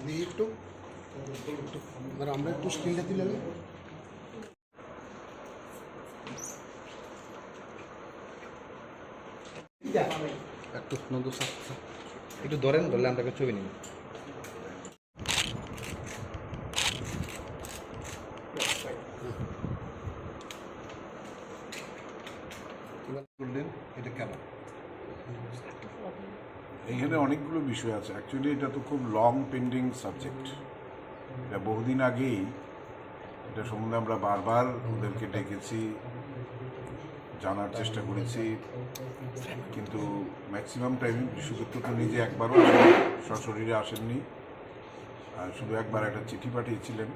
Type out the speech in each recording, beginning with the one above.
দেখি একটু আমরা একটু স্ক্রিনটা তুলে নিই। একটু নন্দু একটু ধরেন, ধরলে আমরা একটা ছবি নিই। বললেন এটা কেমন? এখানে অনেকগুলো বিষয় আছে। অ্যাকচুয়ালি এটা তো খুব লং পেন্ডিং সাবজেক্ট। এটা বহুদিন আগেই এটা সম্বন্ধে আমরা বারবার ওদেরকে ডেকেছি, জানার চেষ্টা করেছি, কিন্তু ম্যাক্সিমাম টাইমে বিশ্বক্ষেত্র তো নিজে একবারও সশরীরে আসেননি, শুধু একবার একটা চিঠি পাঠিয়েছিলেন।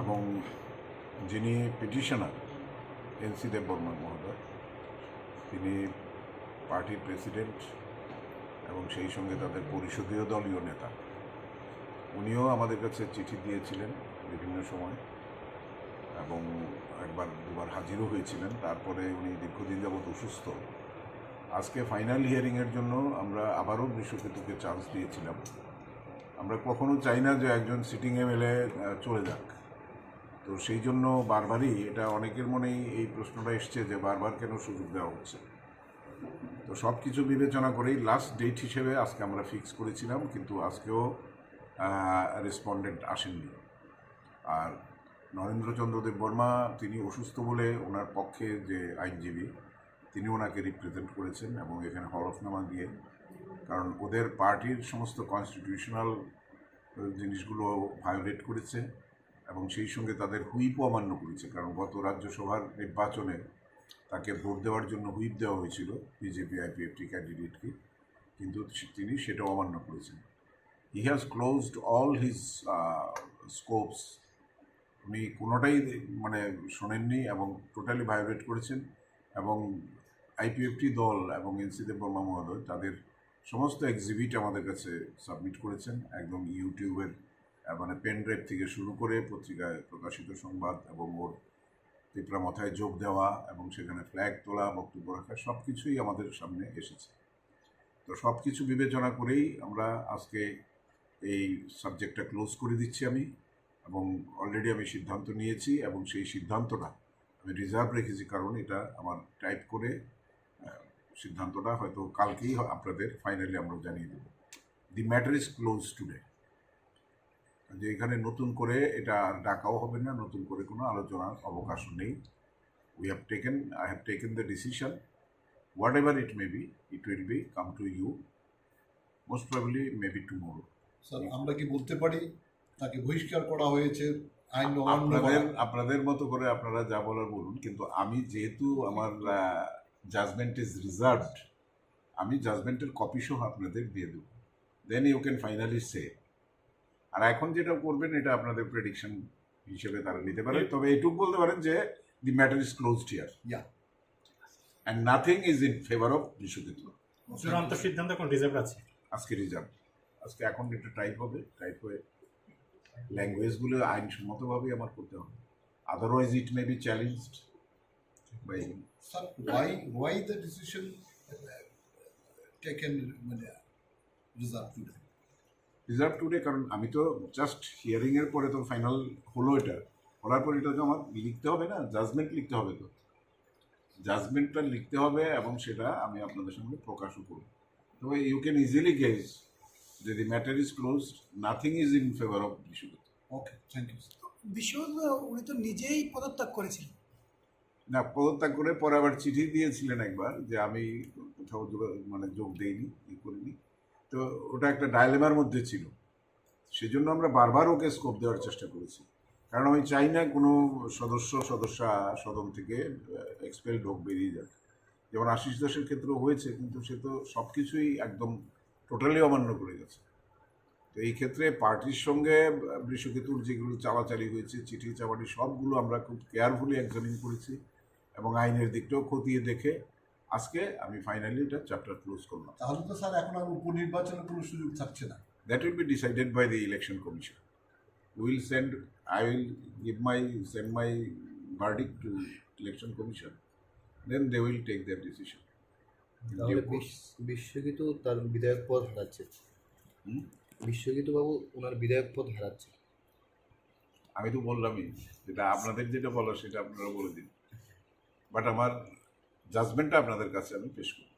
এবং যিনি পিটিশনার এনসি দেববর্মন মহোদয়, তিনি পার্টির প্রেসিডেন্ট এবং সেই সঙ্গে তাদের পরিষদীয় দলীয় নেতা। উনিও আমাদের কাছে চিঠি দিয়েছিলেন বিভিন্ন সময় এবং একবার দুবার হাজিরও হয়েছিলেন। তারপরে উনি দীর্ঘদিন যাবৎ অসুস্থ। আজকে ফাইনাল হিয়ারিংয়ের জন্য আমরা আবারও বৃষকেতুকে চান্স দিয়েছিলাম। আমরা কখনো চাই না যে একজন সিটিং এমএলএ চলে যাক, তো সেই জন্য বারবারই এটা অনেকের মনেই এই প্রশ্নটা এসছে যে বারবার কেন সুযোগ দেওয়া হচ্ছে। তো সব কিছু বিবেচনা করেই লাস্ট ডেট হিসেবে আজকে আমরা ফিক্স করেছিলাম, কিন্তু আজকেও রেসপন্ডেন্ট আসেননি। আর নরেন্দ্রচন্দ্র দেববর্মা তিনি অসুস্থ বলে ওনার পক্ষে যে আইনজীবী তিনি ওনাকে রিপ্রেজেন্ট করেছেন এবং এখানে হলফনামা দিয়ে, কারণ ওদের পার্টির সমস্ত কনস্টিটিউশনাল জিনিসগুলো ভায়োলেট করেছে এবং সেই সঙ্গে তাদের হুইপও অমান্য করেছে। কারণ গত রাজ্যসভার নির্বাচনে তাকে ভোট দেওয়ার জন্য হুইপ দেওয়া হয়েছিল বিজেপি আইপিএফটি ক্যান্ডিডেটকে, কিন্তু তিনি সেটাও অমান্য করেছেন। He has closed all his scopes. উনি কোনোটাই মানে শোনেননি এবং টোটালি ভায়োলেট করেছেন। এবং আইপিএফটি দল এবং এনসি দেববর্মা মহোদয় তাদের সমস্ত এক্সিবিট আমাদের কাছে সাবমিট করেছেন, একদম ইউটিউবের মানে পেন ড্রাইভ থেকে শুরু করে পত্রিকায় প্রকাশিত সংবাদ এবং ওর পিঁপড়া মাথায় যোগ দেওয়া এবং সেখানে ফ্ল্যাগ তোলা, বক্তব্য রাখা, সব কিছুই আমাদের সামনে এসেছে। তো সব কিছু বিবেচনা করেই আমরা আজকে এই সাবজেক্টটা ক্লোজ করে দিচ্ছি আমি, এবং অলরেডি আমি সিদ্ধান্ত নিয়েছি এবং সেই সিদ্ধান্তটা আমি রিজার্ভ রেখেছি, কারণ এটা আমার টাইপ করে সিদ্ধান্তটা হয়তো কালকেই আপনাদের ফাইনালি আমরা জানিয়ে দেব। The matter is close today. যে এখানে নতুন করে এটা ডাকাও হবে না, নতুন করে কোনো আলোচনার অবকাশও নেই। I have taken the decision, whatever it may be, it will be come to you, most probably maybe tomorrow. Sir, আমরা কি বলতে পারি তাকে বহিষ্কার করা হয়েছে? আইন আপনাদের মতো করে আপনারা যা বলার বলুন, কিন্তু আমি যেহেতু আমার জাজমেন্ট ইজ রিজার্ভড, আমি জাজমেন্টের কপি সহ আপনাদের দিয়ে দেবো, দেন ইউ ক্যান ফাইনালি সে। আর এখন যেটা করবেন এটা আপনাদের প্রেডিকশন হিসেবে তারা নিতে পারে, তবে এইটুকু বলতে পারেন যে the matter is closed here. Yeah. And nothing is in favor of Brishaketu. চূড়ান্ত সিদ্ধান্ত এখন রিজার্ভ আছে। আজকে রিজার্ভ, আজকে এখন একটা টাইপ হবে, টাইপ হয়ে ল্যাঙ্গুয়েজগুলো আইনসম্মতভাবেই আমার করতে হবে, otherwise it may be challenged by. Sir, why the decision taken reserve today? কারণ আমি তো জাস্ট হিয়ারিংয়ের পরে তো ফাইনাল হলো, এটা হওয়ার পর এটা তো আমার লিখতে হবে না, জাজমেন্ট লিখতে হবে, তো জাজমেন্টটা লিখতে হবে এবং সেটা আমি আপনাদের সঙ্গে প্রকাশও করব। তবে ইউ ক্যান ইজিলি গেস যে the matter is closed, nothing is in favour of Biswajit. Okay, thank you. উনি তো নিজেই পদত্যাগ করেছিলেন না, পদত্যাগ করে পরে আবার চিঠি দিয়েছিলেন একবার যে আমি কোথাও মানে যোগ দেইনি, করিনি। তো ওটা একটা ডায়লেমার মধ্যে ছিল, সেজন্য আমরা বারবার ওকে স্কোপ দেওয়ার চেষ্টা করেছি, কারণ আমি চাই না কোনো সদস্যা সদন থেকে এক্সপেলড হোক, বেরিয়ে যাক। যেমন আশিস দাসের ক্ষেত্রেও হয়েছে, কিন্তু সে তো সব কিছুই একদম টোটালি অমান্য করে গেছে। তো এই ক্ষেত্রে পার্টির সঙ্গে বৃষকেতুর যেগুলো চালাচালি হয়েছে, চিঠি চাবাটি, সবগুলো আমরা খুব কেয়ারফুলি এক্সামিন করেছি এবং আইনের দিকটাও খতিয়ে দেখে আজকে আমি ফাইনালি এটা চ্যাপ্টার ক্লোজ করলাম। তাহলে তো স্যার এখন আর উপনির্বাচনের কোনো সুযোগ থাকছে না। That will be decided by the election commission. I will send my verdict to election commission. Then they will take their decision. তাহলে বিশ্বকিতু তার বিধায়ক পদ আছে। বিশ্বজিৎ বাবু ওনার বিধায়ক পদ হারাচ্ছে। আমি তো বললামই, যেটা আপনাদের যেটা বলা সেটা আপনারা বলে দিন, বাট আমার জাজমেন্টটা আপনাদের কাছে আমি পেশ করি।